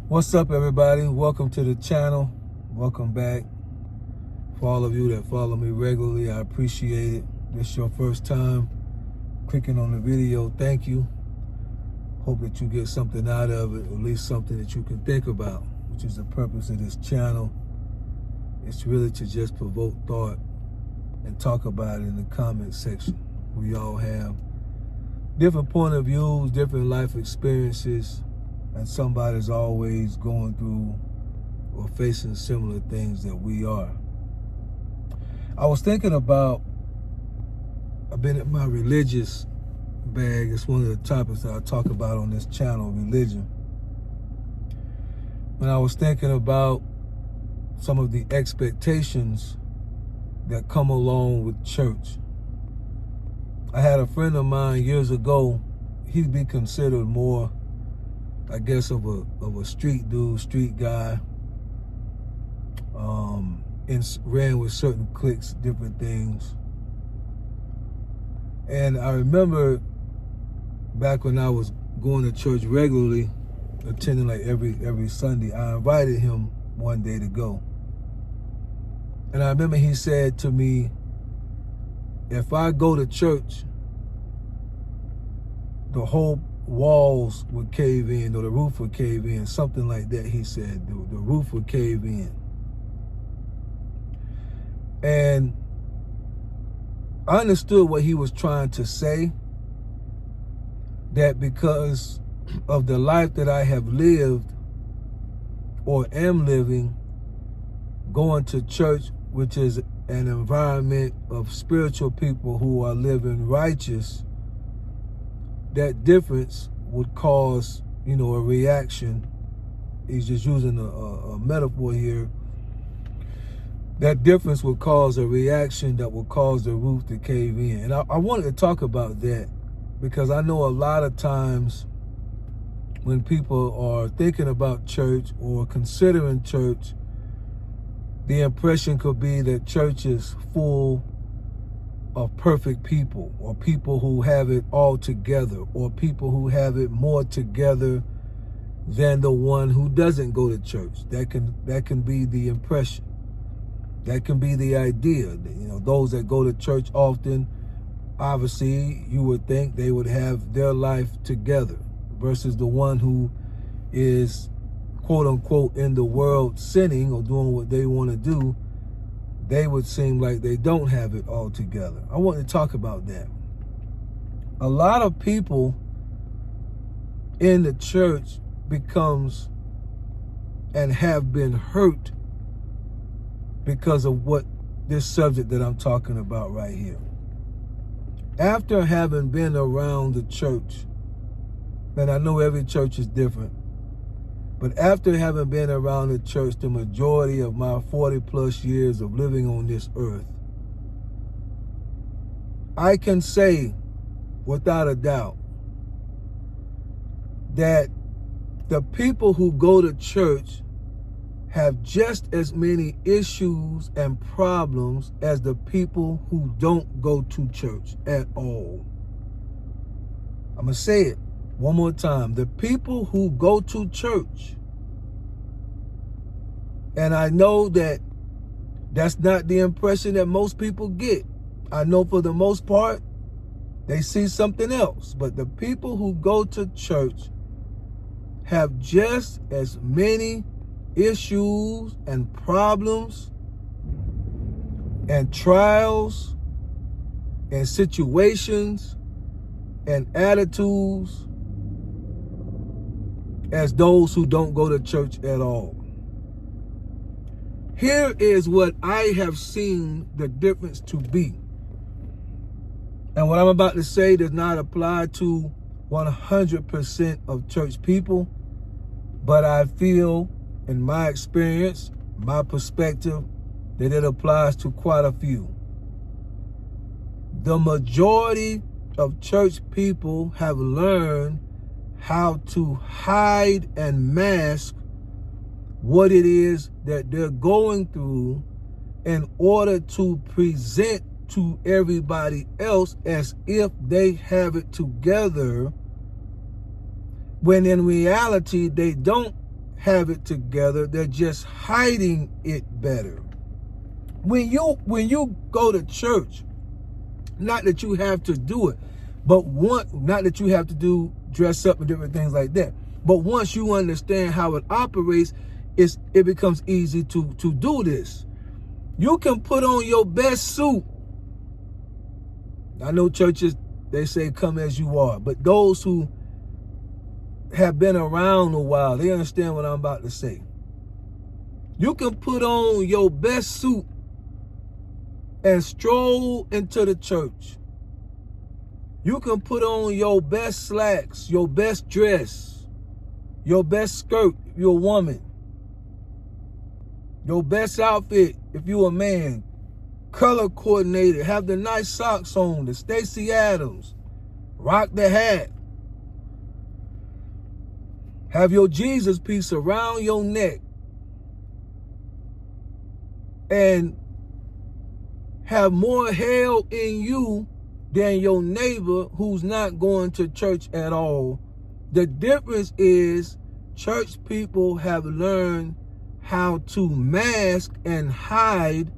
What's up, everybody? Welcome to the channel. Welcome back. For all of you that follow me regularly, I appreciate it. This is your first time clicking on the video. Thank you. Hope that you get something out of it, or at least something that you can think about, which is the purpose of this channel. It's really to just provoke thought and talk about it in the comment section. We all have different point of views, different life experiences, and somebody's always going through or facing similar things that we are. I was thinking about, I've been in my religious bag. It's one of the topics that I talk about on this channel, religion. And I was thinking about some of the expectations that come along with church. I had a friend of mine years ago. He'd be considered more, I guess, of a street dude, street guy. And ran with certain cliques, different things. And I remember back when I was going to church regularly, attending like every Sunday, I invited him one day to go. And I remember he said to me, if I go to church, the whole walls would cave in, or the roof would cave in, something like that. He said the roof would cave in. And I understood what he was trying to say, that because of the life that I have lived or am living, going to church, which is an environment of spiritual people who are living righteous, that difference would cause, a reaction. He's just using a metaphor here. That difference would cause a reaction that would cause the roof to cave in. And I wanted to talk about that because I know a lot of times when people are thinking about church or considering church, the impression could be that church is full of perfect people, or people who have it all together, or people who have it more together than the one who doesn't go to church. That can be the impression. That can be the idea. Those that go to church often, obviously, you would think they would have their life together, versus the one who is, quote unquote, in the world sinning or doing what they want to do. They would seem like they don't have it all together. I want to talk about that. A lot of people in the church becomes and have been hurt because of what this subject that I'm talking about right here. After having been around the church, and I know every church is different, but after having been around the church the majority of my 40 plus years of living on this earth, I can say without a doubt that the people who go to church have just as many issues and problems as the people who don't go to church at all. I'm going to say it one more time. The people who go to church, and I know that that's not the impression that most people get. I know for the most part, they see something else. But the people who go to church have just as many issues and problems and trials and situations and attitudes as those who don't go to church at all. Here is what I have seen the difference to be. And what I'm about to say does not apply to 100% of church people, but I feel, in my experience, my perspective, that it applies to quite a few. The majority of church people have learned how to hide and mask what it is that they're going through in order to present to everybody else as if they have it together, when in reality they don't have it together. They're just hiding it better. When you go to church, not that you have to do it, but not that you have to dress up and different things like that. But once you understand how it operates, it becomes easy to do this. You can put on your best suit. I know churches, they say come as you are, but those who have been around a while, they understand what I'm about to say. You can put on your best suit and stroll into the church. You can put on your best slacks, your best dress, your best skirt if you're a woman, your best outfit if you're a man, color coordinated, have the nice socks on, the Stacey Adams, rock the hat, have your Jesus piece around your neck, and have more hell in you than your neighbor who's not going to church at all. The difference is church people have learned how to mask and hide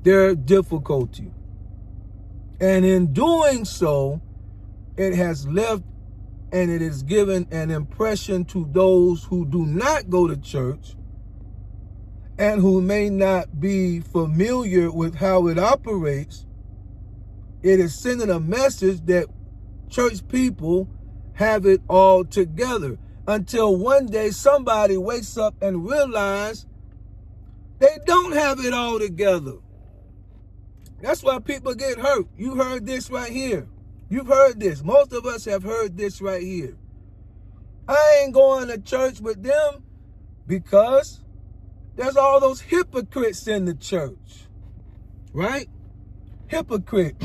their difficulty. And in doing so, it has left and it has given an impression to those who do not go to church and who may not be familiar with how it operates. It is sending a message that church people have it all together, until one day somebody wakes up and realizes they don't have it all together. That's why people get hurt. You heard this right here. You've heard this. Most of us have heard this right here. I ain't going to church with them because there's all those hypocrites in the church, right? Hypocrite,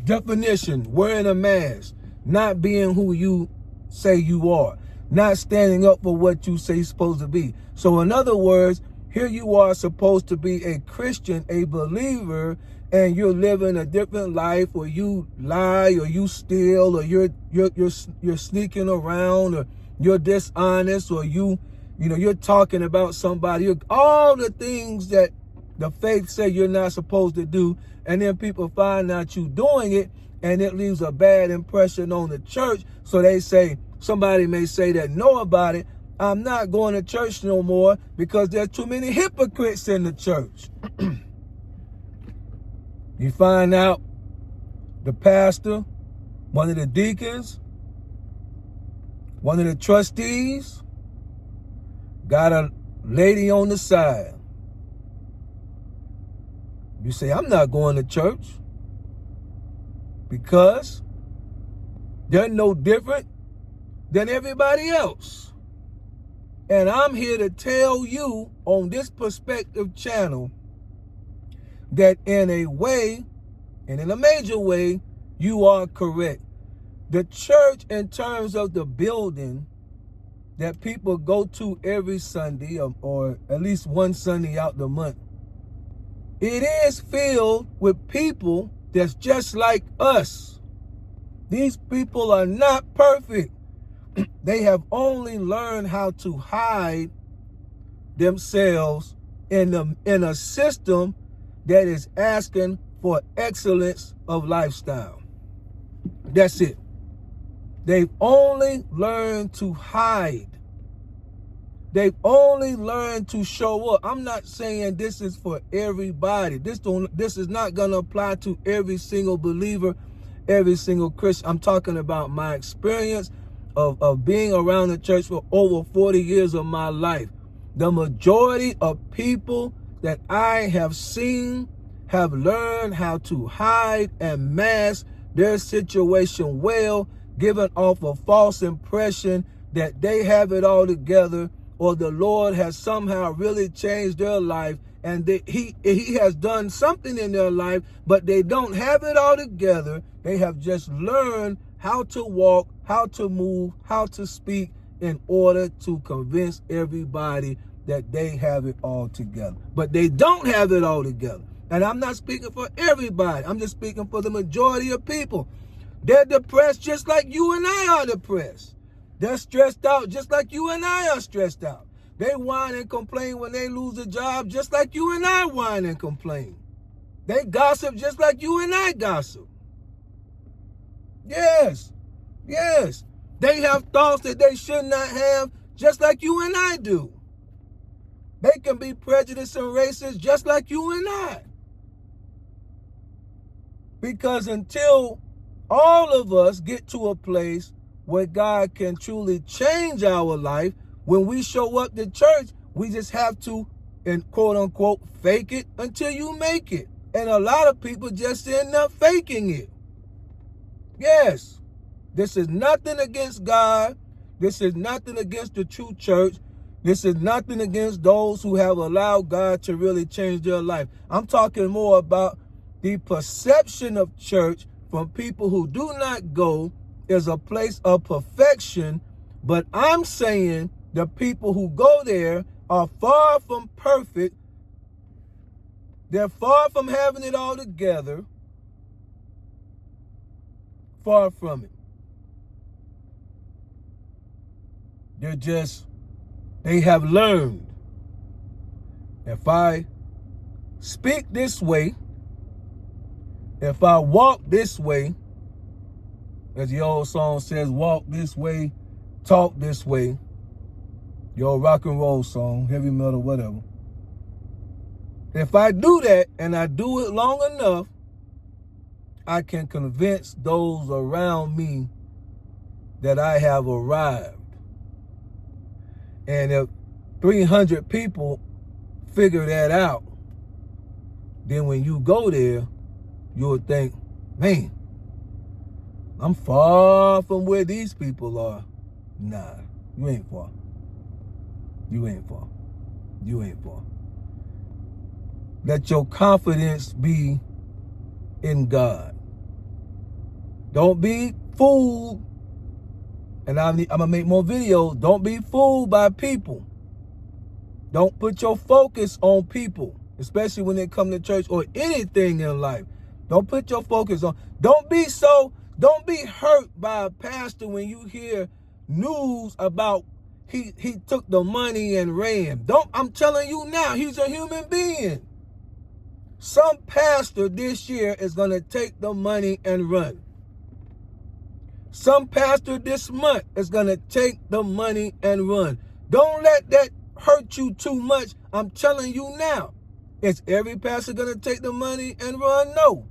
definition, wearing a mask, not being who you say you are, not standing up for what you say you're supposed to be. So in other words, here you are supposed to be a Christian, a believer, and you're living a different life, or you lie, or you steal, or you're sneaking around, or you're dishonest, or you're talking about somebody, all the things that the faith say you're not supposed to do, and then people find out you doing it, and it leaves a bad impression on the church. So they say, somebody may say that know about it, I'm not going to church no more because there's too many hypocrites in the church. You find out the pastor, one of the deacons, one of the trustees, got a lady on the side. You say, I'm not going to church because they're no different than everybody else. And I'm here to tell you on this Perspective channel that in a way, and in a major way, you are correct. The church, in terms of the building that people go to every Sunday, or at least one Sunday out the month, it is filled with people that's just like us. These people are not perfect. They have only learned how to hide themselves in a system that is asking for excellence of lifestyle. That's it. They've only learned to hide. They've only learned to show up. I'm not saying this is for everybody. This is not going to apply to every single believer, every single Christian. I'm talking about my experience of being around the church for over 40 years of my life. The majority of people that I have seen have learned how to hide and mask their situation well, giving off a false impression that they have it all together, or the Lord has somehow really changed their life, and he has done something in their life, but they don't have it all together. They have just learned how to walk, how to move, how to speak in order to convince everybody that they have it all together. But they don't have it all together. And I'm not speaking for everybody. I'm just speaking for the majority of people. They're depressed just like you and I are depressed. They're stressed out just like you and I are stressed out. They whine and complain when they lose a job just like you and I whine and complain. They gossip just like you and I gossip. Yes. Yes. They have thoughts that they should not have just like you and I do. They can be prejudiced and racist just like you and I. Because until all of us get to a place where God can truly change our life, when we show up to church, we just have to, and quote unquote, fake it until you make it. And a lot of people just end up faking it. Yes, this is nothing against God. This is nothing against the true church. This is nothing against those who have allowed God to really change their life. I'm talking more about the perception of church from people who do not go is a place of perfection. But I'm saying the people who go there are far from perfect. They're far from having it all together. Far from it. They have learned, if I speak this way, if I walk this way, as the old song says, walk this way, talk this way, your rock and roll song, heavy metal, whatever. If I do that and I do it long enough, I can convince those around me that I have arrived. And if 300 people figure that out, then when you go there, you'll think, man, I'm far from where these people are. Nah, you ain't far. You ain't far. You ain't far. Let your confidence be in God. Don't be fooled. And I'm going to make more videos. Don't be fooled by people. Don't put your focus on people, especially when they come to church or anything in life. Don't put your focus on. Don't be hurt by a pastor when you hear news about he took the money and ran. I'm telling you now, he's a human being. Some pastor this year is going to take the money and run. Some pastor this month is going to take the money and run. Don't let that hurt you too much. I'm telling you now. Is every pastor going to take the money and run? No.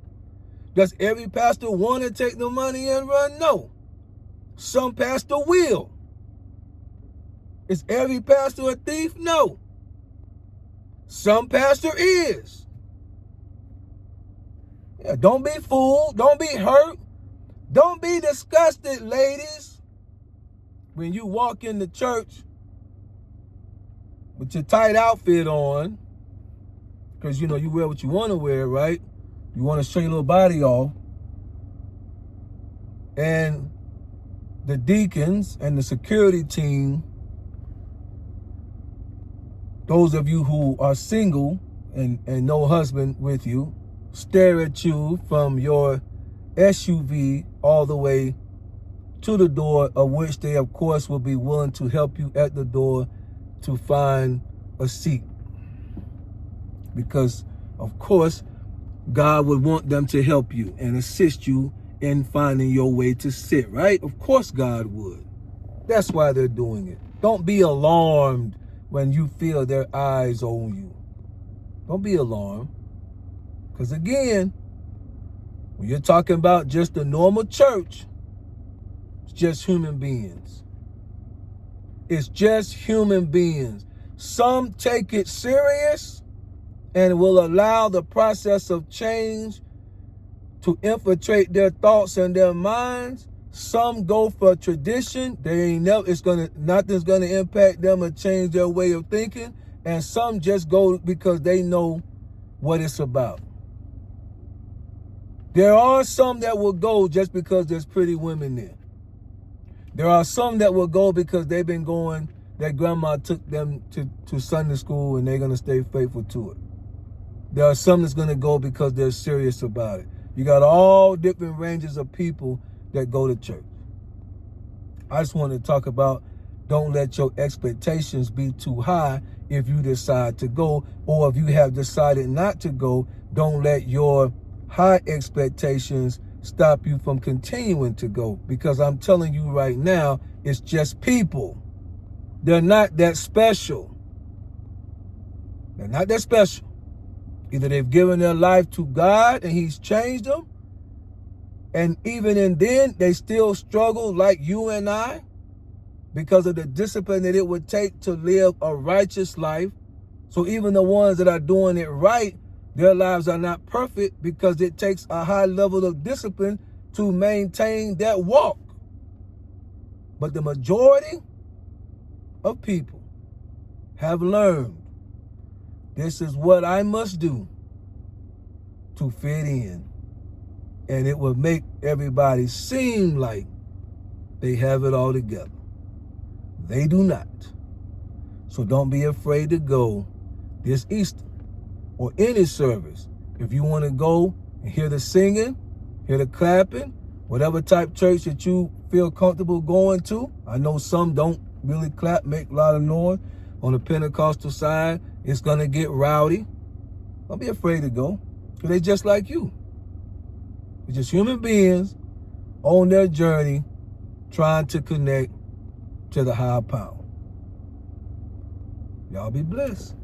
Does every pastor want to take the money and run? No. Some pastor will. Is every pastor a thief? No. Some pastor is. Yeah, don't be fooled. Don't be hurt. Don't be disgusted, ladies, when you walk in the church with your tight outfit on, because, you know, you wear what you want to wear, right? You want to show your little body off. And the deacons and the security team, those of you who are single and no husband with you, stare at you from your SUV all the way to the door, of which they, of course, will be willing to help you at the door to find a seat. Because, of course, God would want them to help you and assist you in finding your way to sit, right? Of course God would. That's why they're doing it. Don't be alarmed when you feel their eyes on you. Don't be alarmed. Because again, when you're talking about just a normal church, it's just human beings. It's just human beings. Some take it serious and will allow the process of change to infiltrate their thoughts and their minds. Some go for tradition. Nothing's gonna impact them or change their way of thinking. And some just go because they know what it's about. There are some that will go just because there's pretty women there. There are some that will go because they've been going, their grandma took them to Sunday school and they're going to stay faithful to it. There are some that's going to go because they're serious about it. You got all different ranges of people that go to church. I just want to talk about don't let your expectations be too high if you decide to go, or if you have decided not to go, don't let your high expectations stop you from continuing to go. Because I'm telling you right now, it's just people. They're not that special. They're not that special. Either they've given their life to God and He's changed them, and even in then, they still struggle like you and I because of the discipline that it would take to live a righteous life. So even the ones that are doing it right, their lives are not perfect because it takes a high level of discipline to maintain that walk. But the majority of people have learned this is what I must do to fit in. And it will make everybody seem like they have it all together. They do not. So don't be afraid to go this Easter or any service. If you want to go and hear the singing, hear the clapping, whatever type church that you feel comfortable going to. I know some don't really clap, make a lot of noise. On the Pentecostal side, it's going to get rowdy. Don't be afraid to go, because they're just like you. They're just human beings on their journey trying to connect to the higher power. Y'all be blessed.